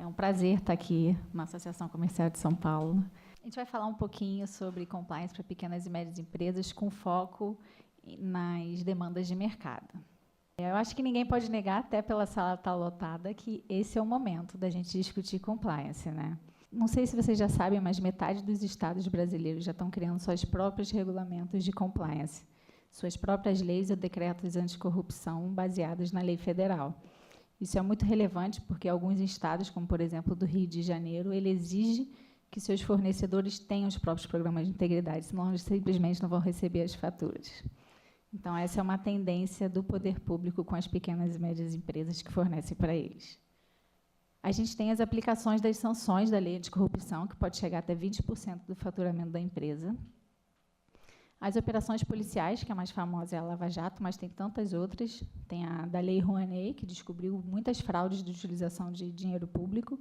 É um prazer estar aqui na Associação Comercial de São Paulo. A gente vai falar um pouquinho sobre compliance para pequenas e médias empresas, com foco nas demandas de mercado. Eu acho que ninguém pode negar, até pela sala estar lotada, que esse é o momento da gente discutir compliance, né? Não sei se vocês já sabem, mas metade dos estados brasileiros já estão criando seus próprios regulamentos de compliance, suas próprias leis ou decretos anticorrupção baseados na lei federal. Isso é muito relevante porque alguns estados, como, por exemplo, do Rio de Janeiro, ele exige que seus fornecedores tenham os próprios programas de integridade, senão eles simplesmente não vão receber as faturas. Então, essa é uma tendência do poder público com as pequenas e médias empresas que fornecem para eles. A gente tem as aplicações das sanções da lei anticorrupção, que pode chegar até 20% do faturamento da empresa. As operações policiais, que a mais famosa é a Lava Jato, mas tem tantas outras. Tem a da Lei Rouanet, que descobriu muitas fraudes de utilização de dinheiro público.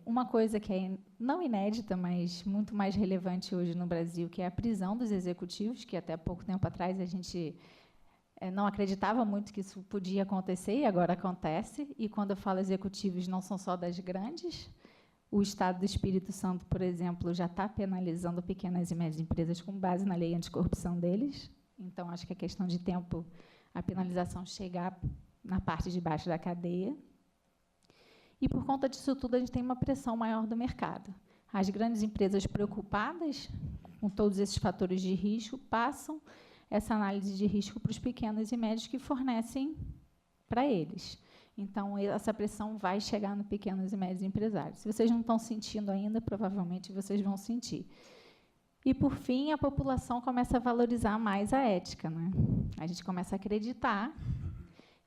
Uma coisa que é não inédita, mas muito mais relevante hoje no Brasil, que é a prisão dos executivos, que até pouco tempo atrás a gente não acreditava muito que isso podia acontecer, e agora acontece. E, quando eu falo executivos, não são só das grandes. O Estado do Espírito Santo, por exemplo, já está penalizando pequenas e médias empresas com base na lei anticorrupção deles. Então, acho que é questão de tempo a penalização chegar na parte de baixo da cadeia. E, por conta disso tudo, a gente tem uma pressão maior do mercado. As grandes empresas preocupadas com todos esses fatores de risco passam essa análise de risco para os pequenos e médios que fornecem para eles. Então, essa pressão vai chegar no pequenos e médios empresários. Se vocês não estão sentindo ainda, provavelmente vocês vão sentir. E, por fim, a população começa a valorizar mais a ética, né? A gente começa a acreditar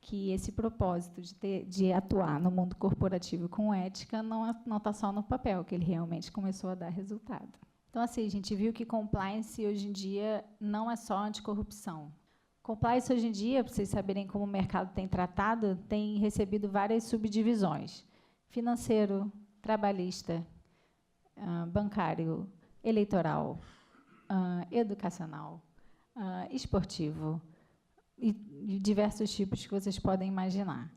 que esse propósito de atuar no mundo corporativo com ética não está só no papel, que ele realmente começou a dar resultado. Então, assim, a gente viu que compliance, hoje em dia, não é só anticorrupção. Compliance, hoje em dia, para vocês saberem como o mercado tem tratado, tem recebido várias subdivisões: financeiro, trabalhista, bancário, eleitoral, educacional, esportivo, e diversos tipos que vocês podem imaginar,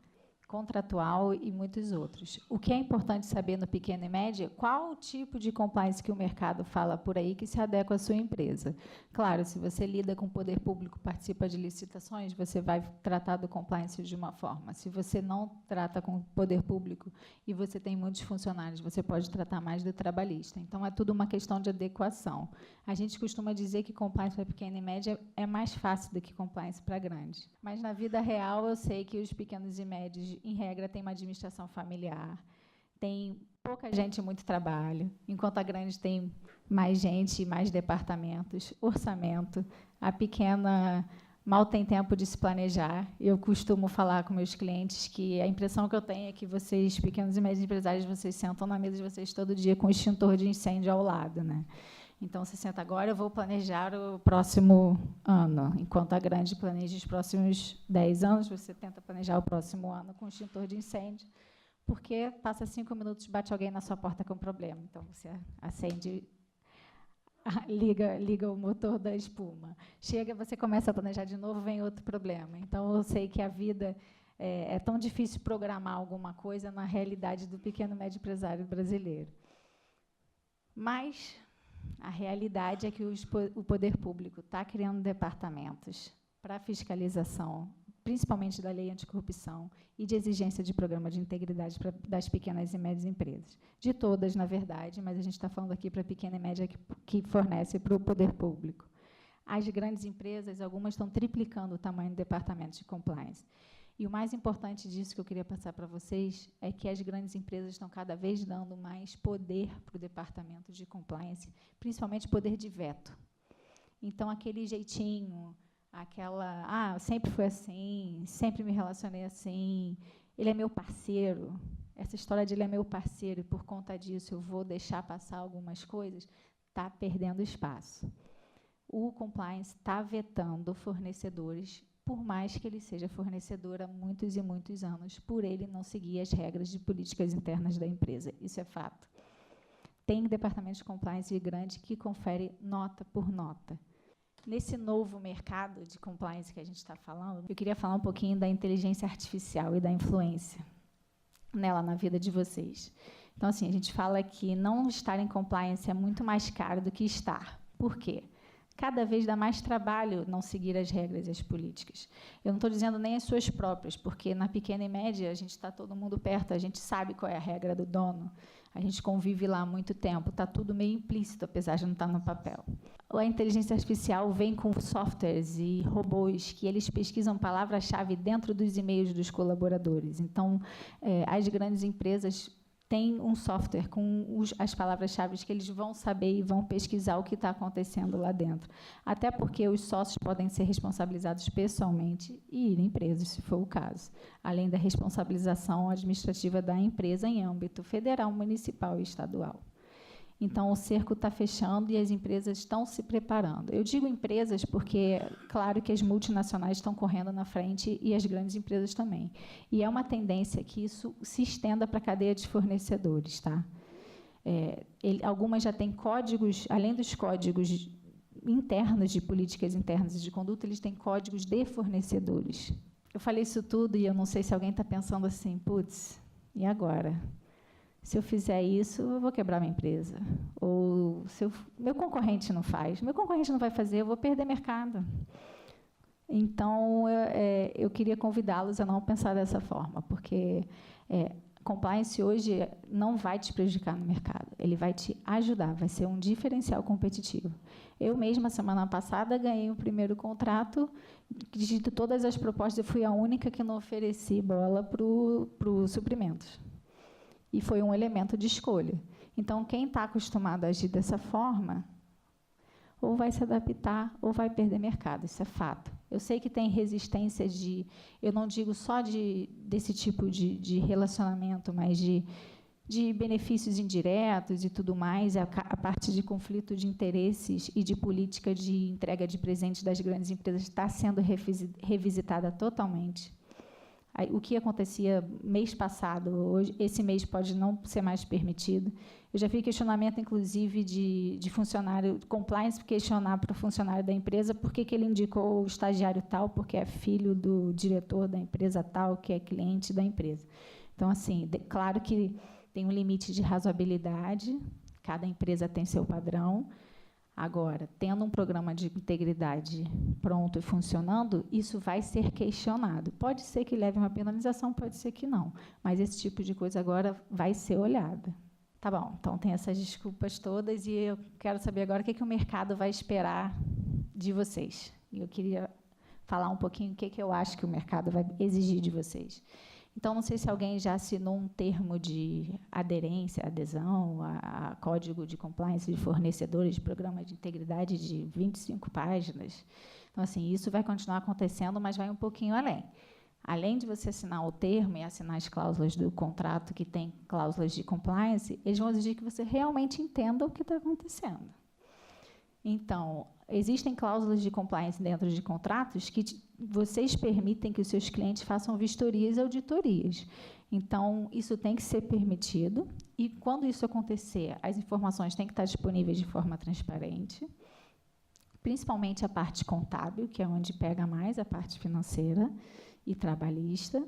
contratual e muitos outros. O que é importante saber no pequeno e médio, qual o tipo de compliance que o mercado fala por aí que se adequa à sua empresa. Claro, se você lida com o poder público, participa de licitações, você vai tratar do compliance de uma forma. Se você não trata com o poder público e você tem muitos funcionários, você pode tratar mais do trabalhista. Então, é tudo uma questão de adequação. A gente costuma dizer que compliance para pequena e média é mais fácil do que compliance para grande. Mas, na vida real, eu sei que os pequenos e médios, em regra, tem uma administração familiar, tem pouca gente e muito trabalho, enquanto a grande tem mais gente e mais departamentos, orçamento. A pequena mal tem tempo de se planejar. Eu costumo falar com meus clientes que a impressão que eu tenho é que vocês, pequenos e médios empresários, vocês sentam na mesa de vocês todo dia com o extintor de incêndio ao lado, né? Então, você senta agora, eu vou planejar o próximo ano. Enquanto a grande planeja os próximos 10 anos, você tenta planejar o próximo ano com extintor de incêndio, porque passa 5 minutos, bate alguém na sua porta com problema. Então, você acende, liga o motor da espuma. Chega, você começa a planejar de novo, vem outro problema. Então, eu sei que a vida é tão difícil programar alguma coisa na realidade do pequeno e médio empresário brasileiro. Mas a realidade é que o poder público está criando departamentos para fiscalização, principalmente da lei anticorrupção e de exigência de programa de integridade das pequenas e médias empresas. De todas, na verdade, mas a gente está falando aqui para a pequena e média que fornece para o poder público. As grandes empresas, algumas estão triplicando o tamanho do departamento de compliance. E o mais importante disso que eu queria passar para vocês é que as grandes empresas estão cada vez dando mais poder para o departamento de compliance, principalmente poder de veto. Então, aquele jeitinho, sempre foi assim, sempre me relacionei assim, ele é meu parceiro, essa história de ele é meu parceiro e, por conta disso, eu vou deixar passar algumas coisas, está perdendo espaço. O compliance está vetando fornecedores, por mais que ele seja fornecedor há muitos e muitos anos, por ele não seguir as regras de políticas internas da empresa. Isso é fato. Tem departamento de compliance grande que confere nota por nota. Nesse novo mercado de compliance que a gente está falando, eu queria falar um pouquinho da inteligência artificial e da influência. nela na vida de vocês. Então, assim, a gente fala que não estar em compliance é muito mais caro do que estar. Por quê? Cada vez dá mais trabalho não seguir as regras e as políticas. Eu não estou dizendo nem as suas próprias, porque na pequena e média a gente está todo mundo perto, a gente sabe qual é a regra do dono, a gente convive lá há muito tempo, está tudo meio implícito, apesar de não estar no papel. A inteligência artificial vem com softwares e robôs que eles pesquisam palavra-chave dentro dos e-mails dos colaboradores. Então, as grandes empresas têm um software com as palavras-chave que eles vão saber e vão pesquisar o que está acontecendo lá dentro. Até porque os sócios podem ser responsabilizados pessoalmente e irem presos, se for o caso, além da responsabilização administrativa da empresa em âmbito federal, municipal e estadual. Então, o cerco está fechando e as empresas estão se preparando. Eu digo empresas porque, claro que as multinacionais estão correndo na frente e as grandes empresas também. E é uma tendência que isso se estenda para a cadeia de fornecedores. Tá? Algumas já têm códigos, além dos códigos internos de políticas internas e de conduta, eles têm códigos de fornecedores. Eu falei isso tudo e eu não sei se alguém está pensando assim, putz, e agora? Se eu fizer isso, eu vou quebrar minha empresa. Ou meu concorrente não faz. Meu concorrente não vai fazer, eu vou perder mercado. Então, eu queria convidá-los a não pensar dessa forma, porque compliance hoje não vai te prejudicar no mercado, ele vai te ajudar, vai ser um diferencial competitivo. Eu mesma, semana passada, ganhei o primeiro contrato, de todas as propostas, eu fui a única que não ofereci bola para os suprimentos. E foi um elemento de escolha. Então, quem está acostumado a agir dessa forma, ou vai se adaptar, ou vai perder mercado, isso é fato. Eu sei que tem resistência eu não digo só desse tipo de relacionamento, mas de benefícios indiretos e tudo mais, a parte de conflito de interesses e de política de entrega de presentes das grandes empresas está sendo revisitada totalmente. O que acontecia mês passado, hoje, esse mês pode não ser mais permitido. Eu já vi questionamento, inclusive, de funcionário, compliance, questionar para o funcionário da empresa por que ele indicou o estagiário tal, porque é filho do diretor da empresa tal, que é cliente da empresa. Então, assim, claro que tem um limite de razoabilidade, cada empresa tem seu padrão. Agora, tendo um programa de integridade pronto e funcionando, isso vai ser questionado. Pode ser que leve uma penalização, pode ser que não, mas esse tipo de coisa agora vai ser olhada. Tá bom, então tem essas desculpas todas e eu quero saber agora o que o mercado vai esperar de vocês. E eu queria falar um pouquinho o que eu acho que o mercado vai exigir de vocês. Então, não sei se alguém já assinou um termo de adesão a código de compliance de fornecedores de programa de integridade de 25 páginas. Então, assim, isso vai continuar acontecendo, mas vai um pouquinho além. Além de você assinar o termo e assinar as cláusulas do contrato que tem cláusulas de compliance, eles vão exigir que você realmente entenda o que está acontecendo. Então, existem cláusulas de compliance dentro de contratos que vocês permitem que os seus clientes façam vistorias e auditorias. Então, isso tem que ser permitido e, quando isso acontecer, as informações têm que estar disponíveis de forma transparente, principalmente a parte contábil, que é onde pega mais a parte financeira e trabalhista.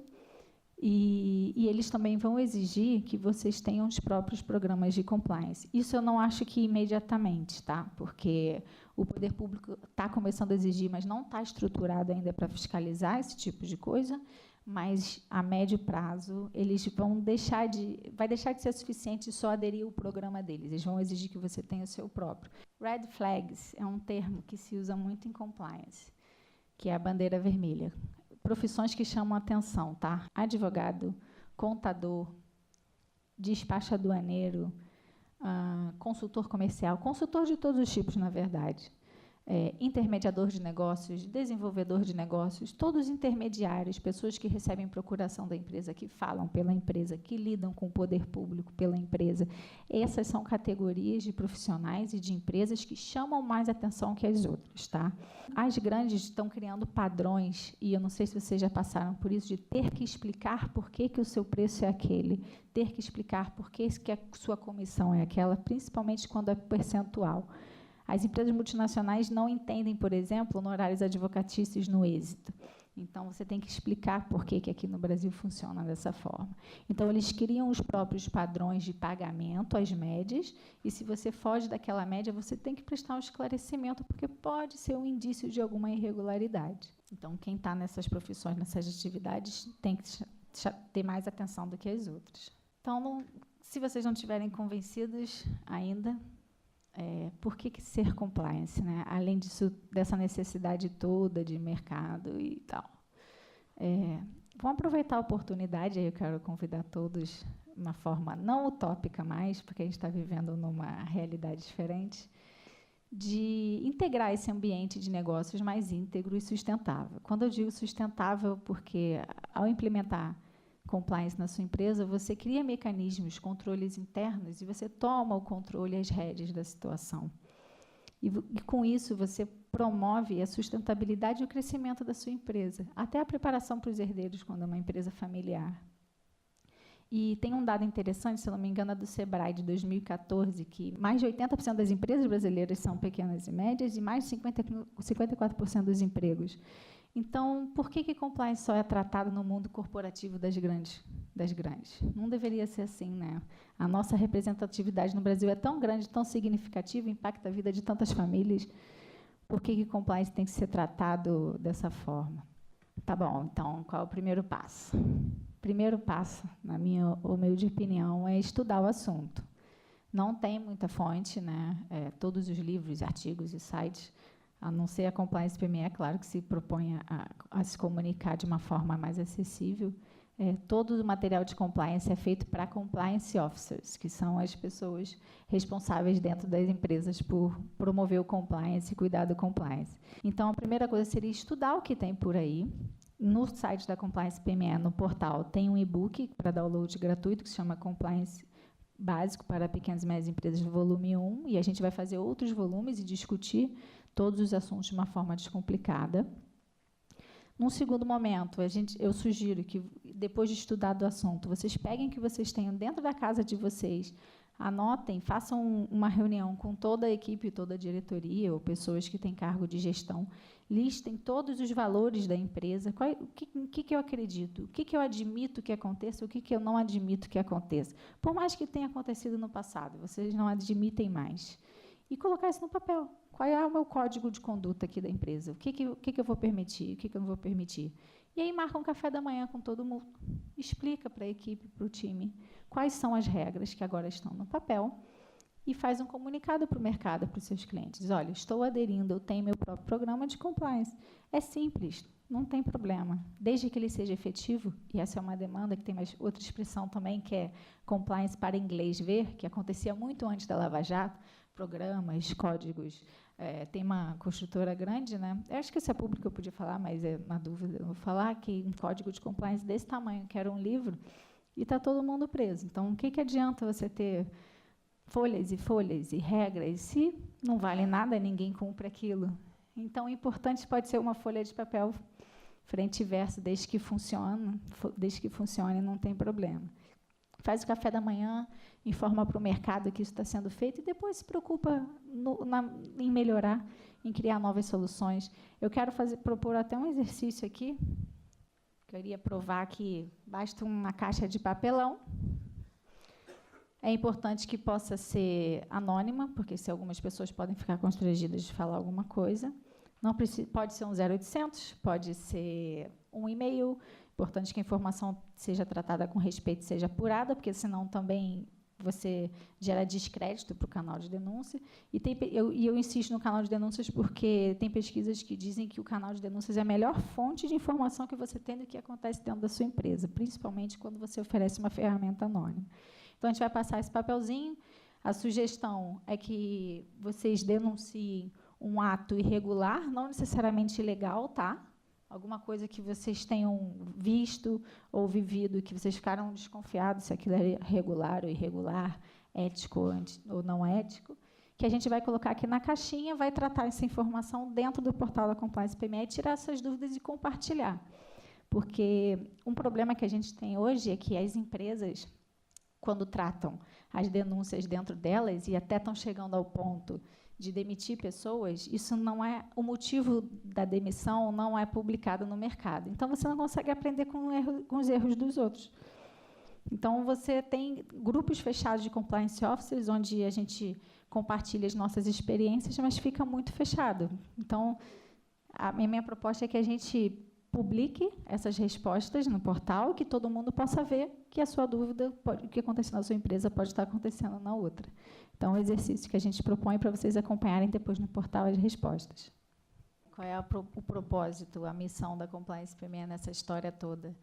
E eles também vão exigir que vocês tenham os próprios programas de compliance. Isso eu não acho que imediatamente, tá? Porque o poder público está começando a exigir, mas não está estruturado ainda para fiscalizar esse tipo de coisa, mas a médio prazo eles vai deixar de ser suficiente só aderir ao programa deles. Eles vão exigir que você tenha o seu próprio. Red flags é um termo que se usa muito em compliance, que é a bandeira vermelha. Profissões que chamam a atenção, tá? Advogado, contador, despacho aduaneiro, consultor comercial, consultor de todos os tipos, na verdade. Intermediador de negócios, desenvolvedor de negócios, todos intermediários, pessoas que recebem procuração da empresa, que falam pela empresa, que lidam com o poder público pela empresa. Essas são categorias de profissionais e de empresas que chamam mais atenção que as outras, tá? As grandes estão criando padrões, e eu não sei se vocês já passaram por isso, de ter que explicar por que o seu preço é aquele, ter que explicar por que a sua comissão é aquela, principalmente quando é percentual. As empresas multinacionais não entendem, por exemplo, honorários advocatícios no êxito. Então, você tem que explicar por que aqui no Brasil funciona dessa forma. Então, eles criam os próprios padrões de pagamento, as médias, e se você foge daquela média, você tem que prestar um esclarecimento, porque pode ser um indício de alguma irregularidade. Então, quem está nessas profissões, nessas atividades, tem que ter mais atenção do que as outras. Então, se vocês não estiverem convencidos ainda, por que ser compliance, né? Além disso, dessa necessidade toda de mercado e tal. Vamos aproveitar a oportunidade, aí eu quero convidar todos de uma forma não utópica mais, porque a gente está vivendo numa realidade diferente, de integrar esse ambiente de negócios mais íntegro e sustentável. Quando eu digo sustentável, porque ao implementar compliance na sua empresa, você cria mecanismos, controles internos, e você toma o controle e as rédeas da situação. E com isso, você promove a sustentabilidade e o crescimento da sua empresa, até a preparação para os herdeiros, quando é uma empresa familiar. E tem um dado interessante, se eu não me engano, é do Sebrae, de 2014, que mais de 80% das empresas brasileiras são pequenas e médias e mais de 54% dos empregos. Então, por que compliance só é tratado no mundo corporativo das grandes? Não deveria ser assim, né? A nossa representatividade no Brasil é tão grande, tão significativa, impacta a vida de tantas famílias. Por que compliance tem que ser tratado dessa forma? Tá bom, então, qual é o primeiro passo? Primeiro passo, na minha humilde opinião, é estudar o assunto. Não tem muita fonte, né? Todos os livros, artigos e sites, a não ser a Compliance PME, é claro que se propõe a se comunicar de uma forma mais acessível. Todo o material de compliance é feito para compliance officers, que são as pessoas responsáveis dentro das empresas por promover o compliance e cuidar do compliance. Então, a primeira coisa seria estudar o que tem por aí. No site da Compliance PME, no portal, tem um e-book para download gratuito, que se chama Compliance Básico para Pequenas e Médias Empresas, volume 1, e a gente vai fazer outros volumes e discutir todos os assuntos de uma forma descomplicada. Num segundo momento, eu sugiro que, depois de estudar do assunto, vocês peguem o que vocês tenham dentro da casa de vocês, anotem, façam uma reunião com toda a equipe, toda a diretoria, ou pessoas que têm cargo de gestão, listem todos os valores da empresa, o que eu acredito, o que eu admito que aconteça, o que eu não admito que aconteça. Por mais que tenha acontecido no passado, vocês não admitem mais. E colocar isso no papel. Qual é o meu código de conduta aqui da empresa? O que eu vou permitir, o que eu não vou permitir? E aí marca um café da manhã com todo mundo, explica para a equipe, para o time, quais são as regras que agora estão no papel e faz um comunicado para o mercado, para os seus clientes. Olha, estou aderindo, eu tenho meu próprio programa de compliance. É simples, não tem problema, desde que ele seja efetivo, e essa é uma demanda que tem mais outra expressão também, que é compliance para inglês ver, que acontecia muito antes da Lava Jato, programas, códigos. Tem uma construtora grande, né? Eu acho que esse é público que eu podia falar, mas é uma dúvida. Eu vou falar que um código de compliance desse tamanho, que era um livro, e está todo mundo preso. Então, o que adianta você ter folhas e folhas e regras se não vale nada, ninguém cumpre aquilo? Então, o importante pode ser uma folha de papel frente e verso, desde que funcione, não tem problema. Faz o café da manhã, informa para o mercado que isso está sendo feito e depois se preocupa em melhorar, em criar novas soluções. Eu quero propor até um exercício aqui, que eu iria provar que basta uma caixa de papelão. É importante que possa ser anônima, porque se algumas pessoas podem ficar constrangidas de falar alguma coisa. Não precisa, pode ser um 0800, pode ser um e-mail. Importante que a informação seja tratada com respeito, seja apurada, porque senão também você gera descrédito para o canal de denúncia. Eu insisto no canal de denúncias porque tem pesquisas que dizem que o canal de denúncias é a melhor fonte de informação que você tem do que acontece dentro da sua empresa, principalmente quando você oferece uma ferramenta anônima. Então, a gente vai passar esse papelzinho. A sugestão é que vocês denunciem um ato irregular, não necessariamente ilegal, tá? Alguma coisa que vocês tenham visto ou vivido, que vocês ficaram desconfiados se aquilo é regular ou irregular, ético ou não ético, que a gente vai colocar aqui na caixinha, vai tratar essa informação dentro do portal da Compliance PME, tirar essas dúvidas e compartilhar. Porque um problema que a gente tem hoje é que as empresas, quando tratam as denúncias dentro delas, e até estão chegando ao ponto de demitir pessoas, isso não é o motivo da demissão, não é publicado no mercado. Então, você não consegue aprender com os erros dos outros. Então, você tem grupos fechados de compliance officers, onde a gente compartilha as nossas experiências, mas fica muito fechado. Então, a minha proposta é que a gente publique essas respostas no portal, que todo mundo possa ver que a sua dúvida, o que aconteceu na sua empresa, pode estar acontecendo na outra. Então, é um exercício que a gente propõe para vocês acompanharem depois no portal as respostas. Qual é o propósito, a missão da Compliance PME nessa história toda?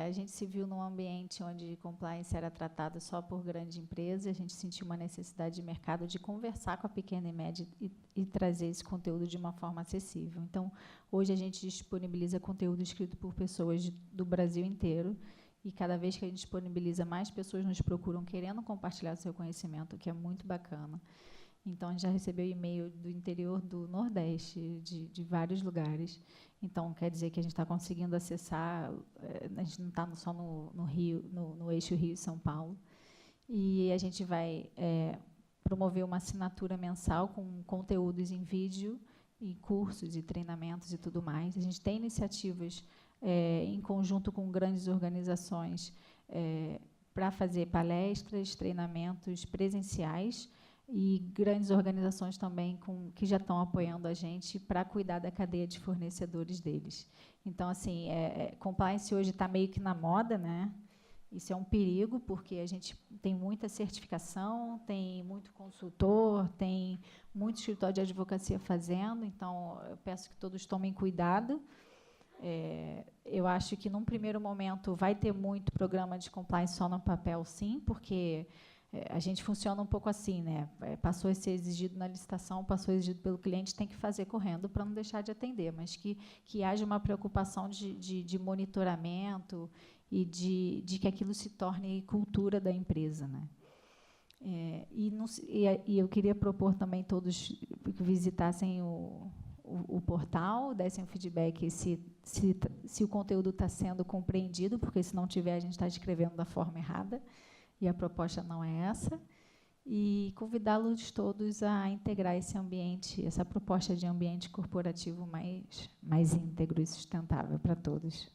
A gente se viu num ambiente onde compliance era tratada só por grande empresa, a gente sentiu uma necessidade de mercado de conversar com a pequena e média e trazer esse conteúdo de uma forma acessível. Então, hoje a gente disponibiliza conteúdo escrito por pessoas do Brasil inteiro, e cada vez que a gente disponibiliza, mais pessoas nos procuram querendo compartilhar seu conhecimento, o que é muito bacana. Então, a gente já recebeu e-mail do interior do Nordeste, de vários lugares. Então, quer dizer que a gente está conseguindo acessar, a gente não está só no Rio, no eixo Rio e São Paulo. E a gente vai promover uma assinatura mensal com conteúdos em vídeo, e cursos e treinamentos e tudo mais. A gente tem iniciativas em conjunto com grandes organizações para fazer palestras, treinamentos presenciais, e grandes organizações também que já estão apoiando a gente para cuidar da cadeia de fornecedores deles. Então, assim, compliance hoje está meio que na moda, né? Isso é um perigo, porque a gente tem muita certificação, tem muito consultor, tem muito escritório de advocacia fazendo, então, eu peço que todos tomem cuidado. Eu acho que, num primeiro momento, vai ter muito programa de compliance só no papel, sim, porque a gente funciona um pouco assim, né? Passou a ser exigido na licitação, passou a ser exigido pelo cliente, tem que fazer correndo para não deixar de atender, mas que haja uma preocupação de monitoramento e de que aquilo se torne cultura da empresa, né? E eu queria propor também todos que visitassem o portal, dessem um feedback se o conteúdo está sendo compreendido, porque, se não tiver, a gente está escrevendo da forma errada, e a proposta não é essa, e convidá-los todos a integrar esse ambiente, essa proposta de ambiente corporativo mais íntegro e sustentável para todos.